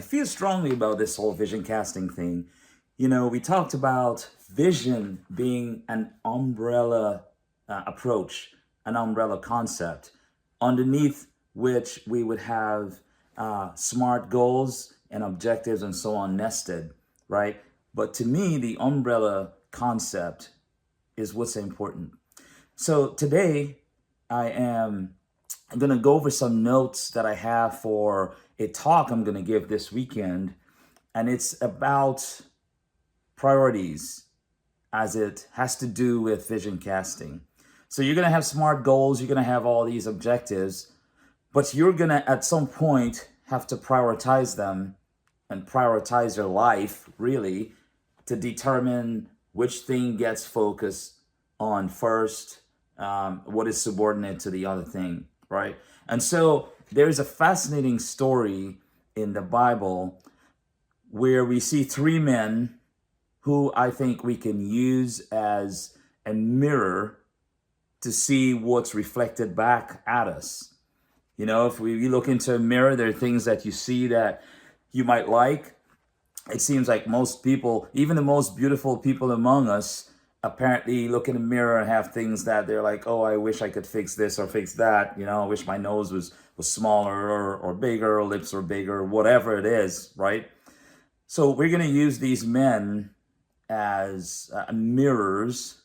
feel strongly about this whole vision casting thing. We talked about vision being an umbrella approach, an umbrella concept, underneath which we would have smart goals and objectives and so on nested, right? But to me, the umbrella concept is what's important. So today, I'm going to go over some notes that I have for a talk I'm going to give this weekend, and it's about priorities as it has to do with vision casting. So you're going to have smart goals, you're going to have all these objectives, but you're going to at some point have to prioritize them and prioritize your life really to determine which thing gets focused on first, what is subordinate to the other thing, right? And so there's a fascinating story in the Bible where we see three men who I think we can use as a mirror to see what's reflected back at us. If we look into a mirror, there are things that you see that you might like. It seems like most people, even the most beautiful people among us, apparently look in the mirror and have things that they're like, oh, I wish I could fix this or fix that. I wish my nose was smaller or bigger, or lips were bigger, whatever it is, right? So we're going to use these men as mirrors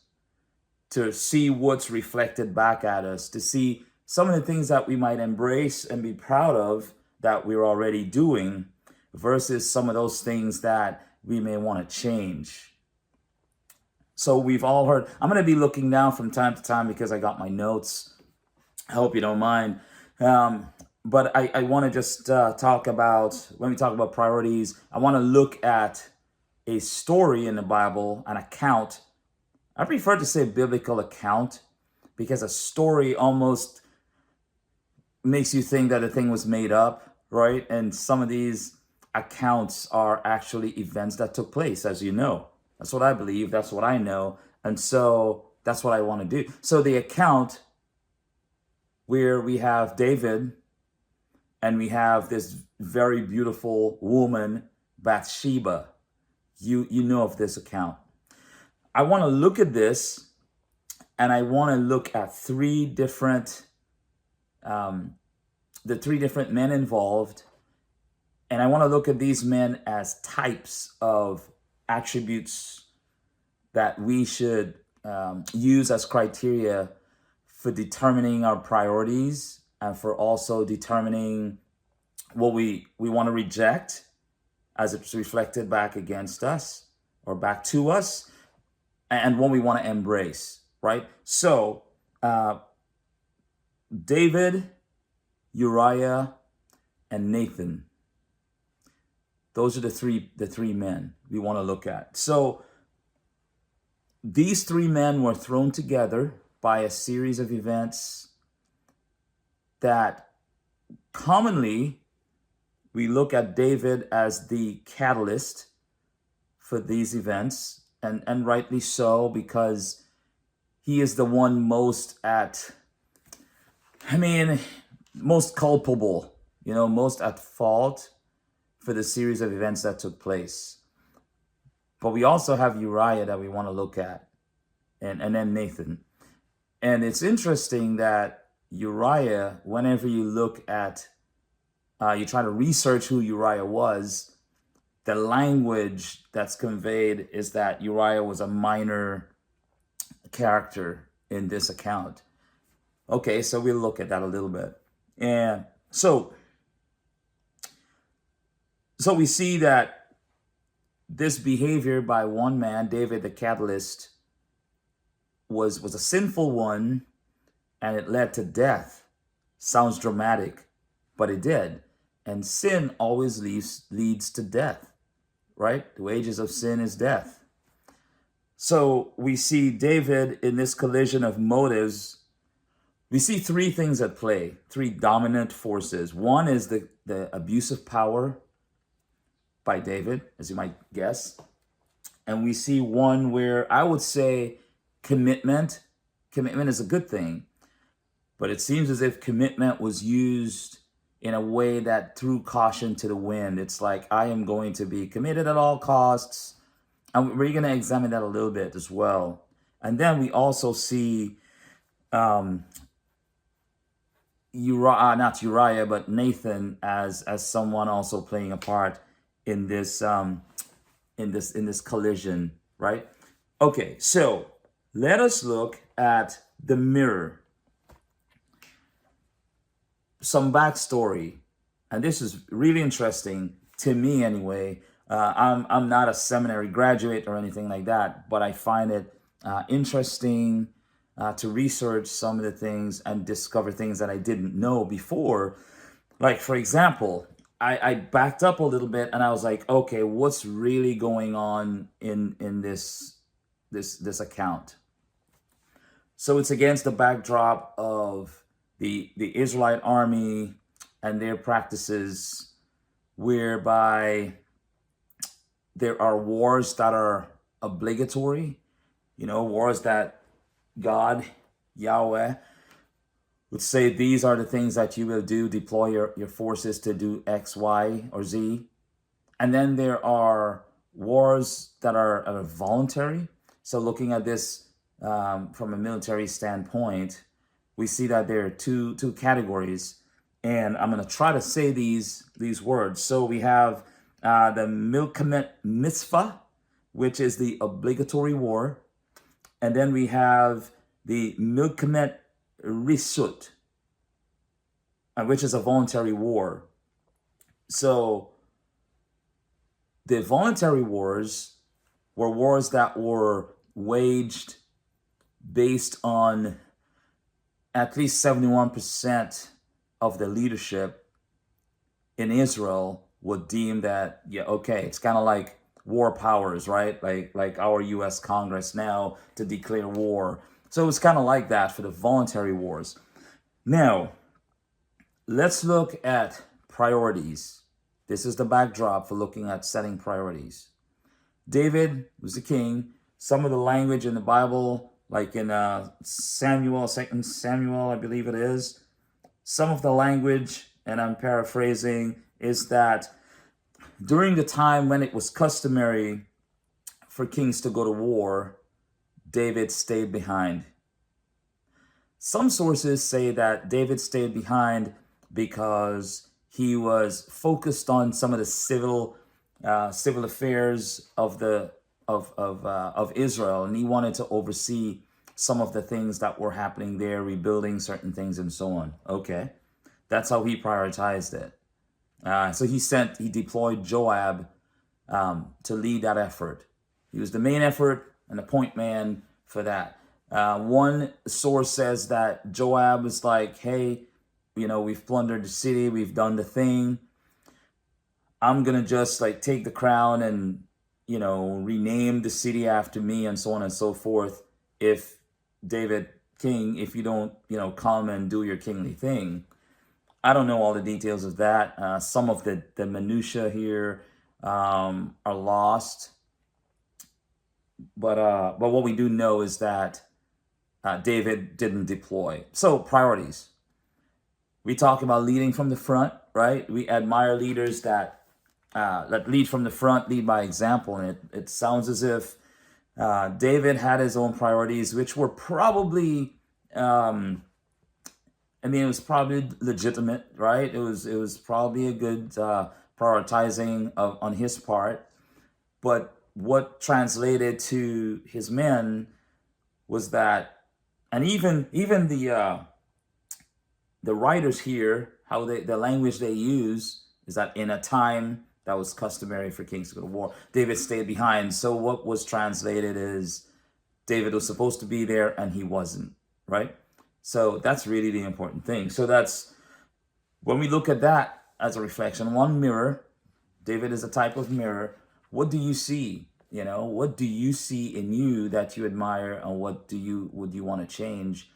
to see what's reflected back at us, to see some of the things that we might embrace and be proud of that we're already doing versus some of those things that we may want to change. So we've all heard, I'm going to be looking down from time to time because I got my notes. I hope you don't mind. But I want to just talk about, when we talk about priorities, I want to look at a story in the Bible, an account. I prefer to say biblical account because a story almost makes you think that the thing was made up, right? And some of these accounts are actually events that took place, as you know. That's what I believe. That's what I know. And so that's what I want to do. So the account where we have David and we have this very beautiful woman, Bathsheba. You know of this account. I want to look at this, and I want to look at the three different men involved, and I want to look at these men as types of attributes that we should use as criteria for determining our priorities and for also determining what we want to reject as it's reflected back against us or back to us, and what we want to embrace, right? So David, Uriah, and Nathan. Those are the three men we want to look at. So these three men were thrown together by a series of events that commonly we look at David as the catalyst for these events, and rightly so, because he is the one most culpable, most at fault for the series of events that took place. But we also have Uriah that we want to look at, and then Nathan. And it's interesting that Uriah, whenever you look at, you try to research who Uriah was, the language that's conveyed is that Uriah was a minor character in this account. Okay, so we'll look at that a little bit. And so we see that this behavior by one man, David the catalyst, was a sinful one, and it led to death. Sounds dramatic, but it did. And sin always leads to death, right? The wages of sin is death. So we see David in this collision of motives. We see three things at play, three dominant forces. One is the abuse of power by David, as you might guess. And we see one where I would say commitment is a good thing, but it seems as if commitment was used in a way that threw caution to the wind. It's like, I am going to be committed at all costs. And we're going to examine that a little bit as well. And then we also see um, Uriah, not Uriah, but Nathan as someone also playing a part in this in this collision, right? Okay, so let us look at the mirror. Some backstory, and this is really interesting to me anyway. I'm not a seminary graduate or anything like that, but I find it interesting to research some of the things and discover things that I didn't know before. Like, for example, I backed up a little bit and I was like, okay, what's really going on in this account? So it's against the backdrop of the Israelite army and their practices, whereby there are wars that are obligatory, wars that God, Yahweh, would say these are the things that you will do, deploy your forces to do X, Y, or Z. And then there are wars that are voluntary. So looking at this from a military standpoint, we see that there are two categories, and I'm going to try to say these words. So we have the Milkamet Mitzvah, which is the obligatory war, and then we have the Milkamet Rishut, which is a voluntary war. So the voluntary wars were wars that were waged based on at least 71% of the leadership in Israel would deem that, yeah, okay, it's kind of like war powers, right? Like our US Congress now to declare war. So it's kind of like that for the voluntary wars. Now, let's look at priorities. This is the backdrop for looking at setting priorities. David was the king. Some of the language in the Bible, like in Samuel, 2 Samuel, I believe it is, some of the language, and I'm paraphrasing, is that during the time when it was customary for kings to go to war, David stayed behind. Some sources say that David stayed behind because he was focused on some of the civil affairs of Israel, and he wanted to oversee some of the things that were happening there, rebuilding certain things and so on. Okay, that's how he prioritized it. So he deployed Joab to lead that effort. He was the main effort and the point man for that. One source says that Joab was like, hey, we've plundered the city, we've done the thing. I'm going to just like take the crown and, rename the city after me and so on and so forth. If David King, if you don't, come and do your kingly thing. I don't know all the details of that. Some of the minutia here are lost. But what we do know is that David didn't deploy. So priorities. We talk about leading from the front, right? We admire leaders that lead from the front, lead by example. And it sounds as if David had his own priorities, which were probably, it was probably legitimate, right? It was probably a good prioritizing on his part. But what translated to his men was that, and even the writers here, how the language they use is that in a time that was customary for kings to go to war, David stayed behind. So what was translated is David was supposed to be there and he wasn't, right? So that's really the important thing. So that's when we look at that as a reflection, one mirror. David is a type of mirror. What do you see? What do you see in you that you admire, and what would you want to change?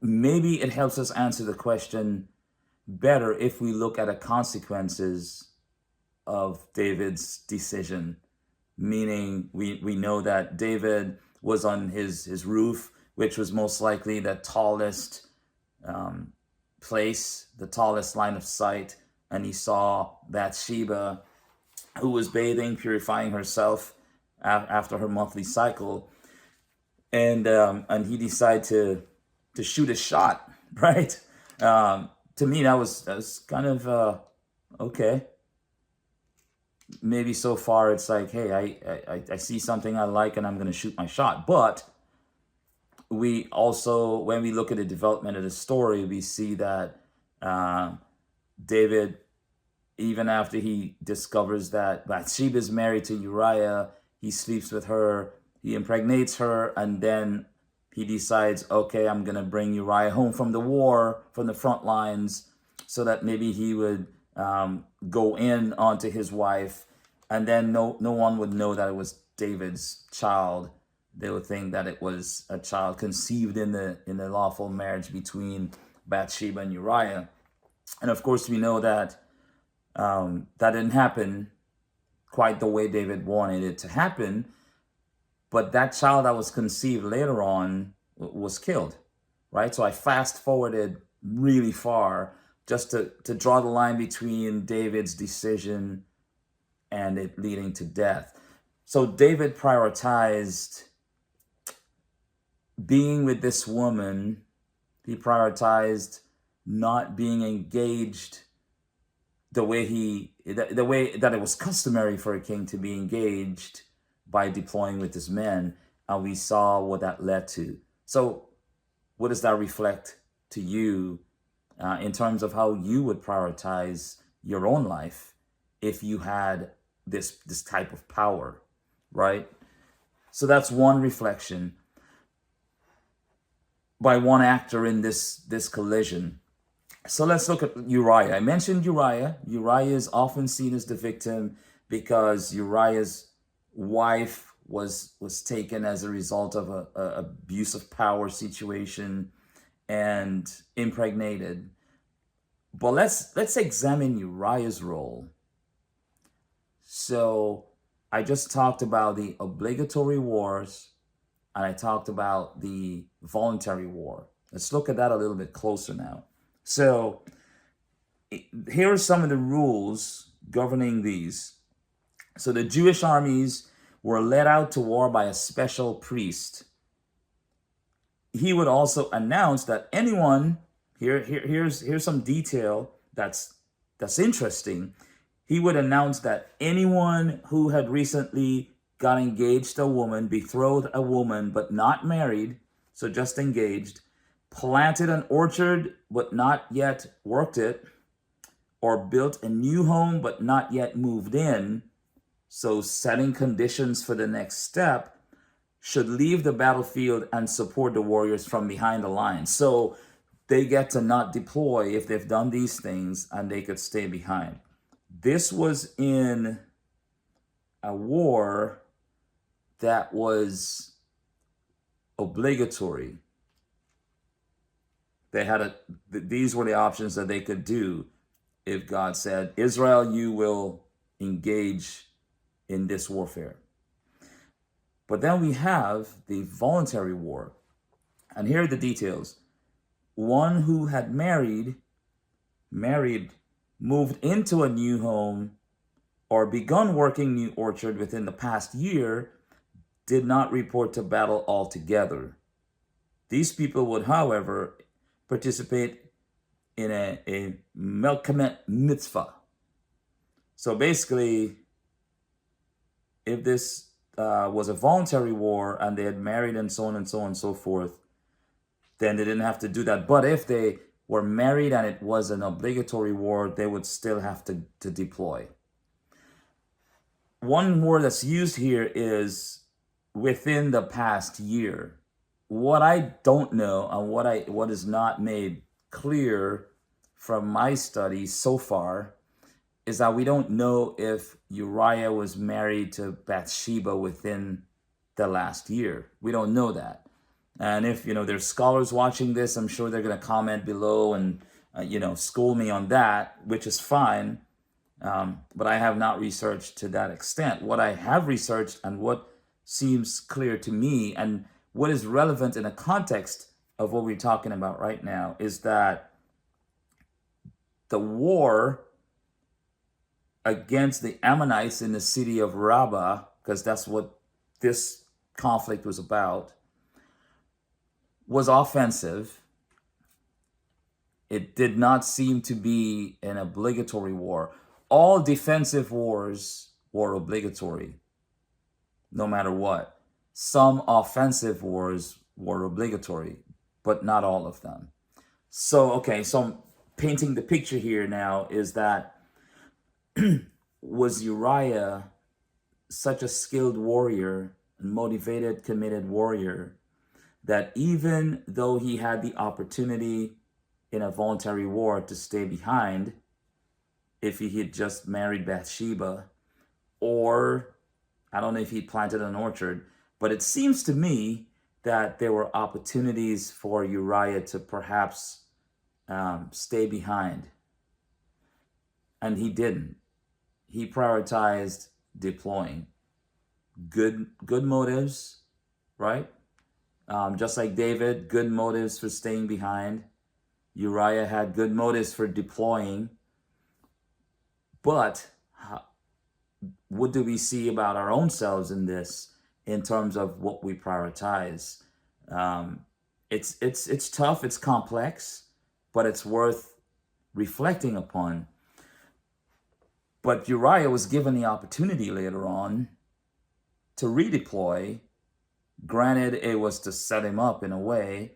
Maybe it helps us answer the question better if we look at the consequences of David's decision. Meaning, we know that David was on his roof, which was most likely the tallest place, the tallest line of sight, and he saw Bathsheba, who was bathing, purifying herself after her monthly cycle, and he decided to shoot a shot, right? To me, that was kind of okay. Maybe so far it's like, hey, I see something I like and I'm going to shoot my shot. But we also, when we look at the development of the story, we see that uh, David, even after he discovers that Bathsheba is married to Uriah, he sleeps with her, he impregnates her, and then he decides, okay, I'm going to bring Uriah home from the war, from the front lines, so that maybe he would go in onto his wife, and then no one would know that it was David's child. They would think that it was a child conceived in the lawful marriage between Bathsheba and Uriah. And of course, we know that that didn't happen quite the way David wanted it to happen. But that child that was conceived later on was killed, right? So I fast forwarded really far just to draw the line between David's decision and it leading to death. So David prioritized being with this woman. He prioritized not being engaged the way that it was customary for a king to be engaged by deploying with his men, and we saw what that led to. So what does that reflect to you in terms of how you would prioritize your own life if you had this type of power, right? So that's one reflection by one actor in this collision. So let's look at Uriah. I mentioned Uriah. Uriah is often seen as the victim because Uriah's wife was taken as a result of a abuse of power situation and impregnated. But let's examine Uriah's role. So I just talked about the obligatory wars and I talked about the voluntary war. Let's look at that a little bit closer now. So here are some of the rules governing these. So the Jewish armies were led out to war by a special priest. He would also announce that anyone, here's some detail that's interesting. He would announce that anyone who had recently got engaged to a woman, betrothed a woman, but not married, so just engaged, planted an orchard but not yet worked it, or built a new home but not yet moved in, so setting conditions for the next step, should leave the battlefield and support the warriors from behind the lines. So they get to not deploy if they've done these things and they could stay behind. This was in a war that was obligatory. They had these were the options that they could do if God said, Israel, you will engage in this warfare. But then we have the voluntary war. And here are the details. One who had married, moved into a new home, or begun working new orchard within the past year, did not report to battle altogether. These people would, however, participate in a Melkamet mitzvah. So basically, if this was a voluntary war and they had married and so on and so on and so forth, then they didn't have to do that. But if they were married and it was an obligatory war, they would still have to deploy. One word that's used here is within the past year. What I don't know and what is not made clear from my studies so far is that we don't know if Uriah was married to Bathsheba within the last year. We don't know that. And if, there's scholars watching this, I'm sure they're going to comment below and, school me on that, which is fine. But I have not researched to that extent. What I have researched and what seems clear to me and what is relevant in a context of what we're talking about right now is that the war against the Ammonites in the city of Rabbah, because that's what this conflict was about, was offensive. It did not seem to be an obligatory war. All defensive wars were obligatory, no matter what. Some offensive wars were obligatory, but not all of them. So, okay, so I'm painting the picture here now is that was Uriah such a skilled warrior, motivated, committed warrior, that even though he had the opportunity in a voluntary war to stay behind, if he had just married Bathsheba, or I don't know if he planted an orchard, but it seems to me that there were opportunities for Uriah to perhaps stay behind, and he didn't. He prioritized deploying. Good motives, right? Just like David, good motives for staying behind. Uriah had good motives for deploying. But what do we see about our own selves in this, in terms of what we prioritize? It's tough, it's complex, but it's worth reflecting upon. But Uriah was given the opportunity later on to redeploy. Granted, it was to set him up in a way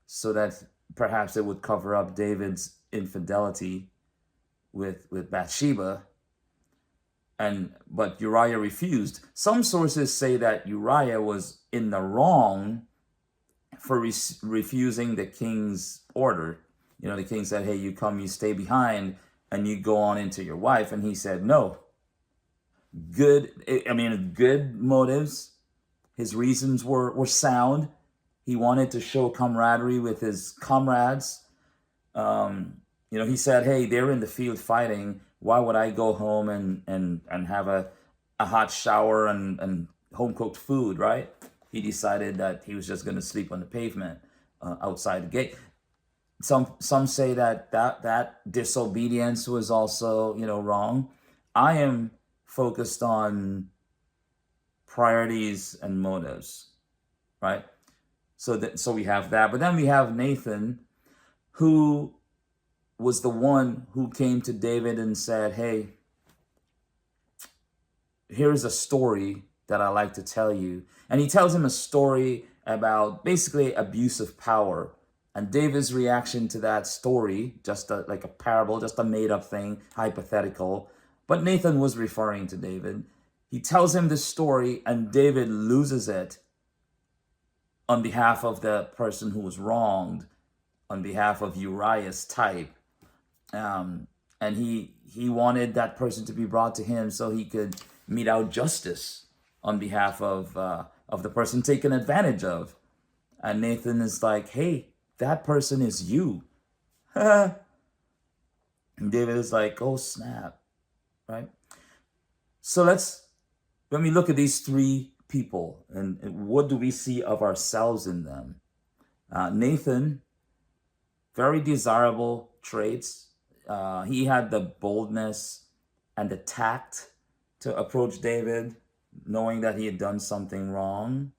so that perhaps it would cover up David's infidelity with Bathsheba. But Uriah refused. Some sources say that Uriah was in the wrong for refusing the king's order. You know, the king said, hey, you come, you stay behind, and you go on into your wife. And he said, no. Good motives. His reasons were sound. He wanted to show camaraderie with his comrades. He said, hey, they're in the field fighting. Why would I go home and have a hot shower and home-cooked food, right? He decided that he was just going to sleep on the pavement outside the gate. Some say that disobedience was also, wrong. I am focused on priorities and motives, right? So we have that, but then we have Nathan, who was the one who came to David and said, hey, here's a story that I like to tell you. And he tells him a story about basically abuse of power. And David's reaction to that story, just like a parable, just a made up thing, hypothetical. But Nathan was referring to David. He tells him this story, and David loses it on behalf of the person who was wronged, on behalf of Uriah's type. And he wanted that person to be brought to him so he could mete out justice on behalf of the person taken advantage of. And Nathan is like, hey, that person is you. And David is like, oh, snap, right? So when we look at these three people, and what do we see of ourselves in them? Nathan, very desirable traits. He had the boldness and the tact to approach David, knowing that he had done something wrong.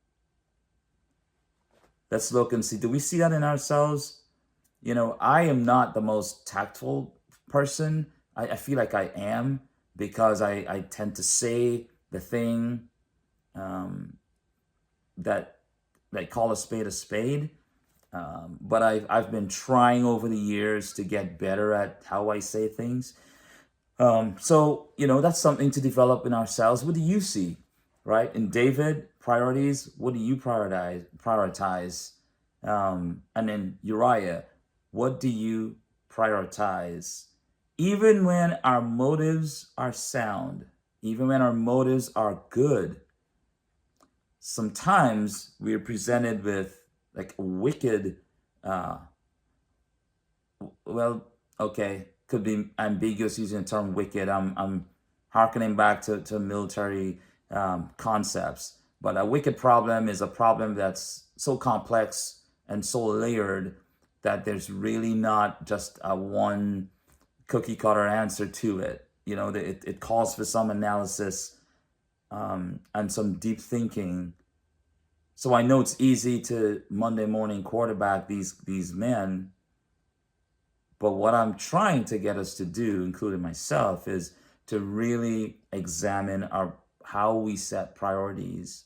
Let's look and see, do we see that in ourselves? I am not the most tactful person. I feel like I am, because I tend to say the thing that they call a spade a spade. But I've been trying over the years to get better at how I say things. So that's something to develop in ourselves. What do you see, right? In David, priorities, what do you prioritize? And then Uriah, what do you prioritize? Even when our motives are sound, even when our motives are good, sometimes we are presented with like a wicked, could be ambiguous using the term wicked. I'm harkening back to military concepts. But a wicked problem is a problem that's so complex and so layered that there's really not just a one cookie cutter answer to it. You know, it calls for some analysis, and some deep thinking. So I know it's easy to Monday morning quarterback these men, but what I'm trying to get us to do, including myself, is to really examine our how we set priorities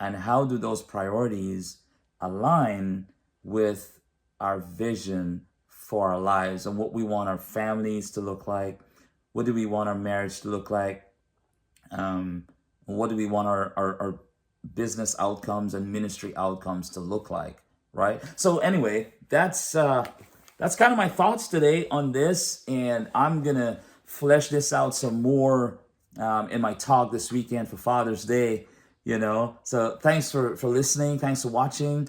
and how do those priorities align with our vision for our lives and what we want our families to look like, what do we want our marriage to look like, what do we want our business outcomes and ministry outcomes to look like, right? So anyway, that's kind of my thoughts today on this, and I'm gonna flesh this out some more in my talk this weekend for Father's Day. So thanks for listening, thanks for watching.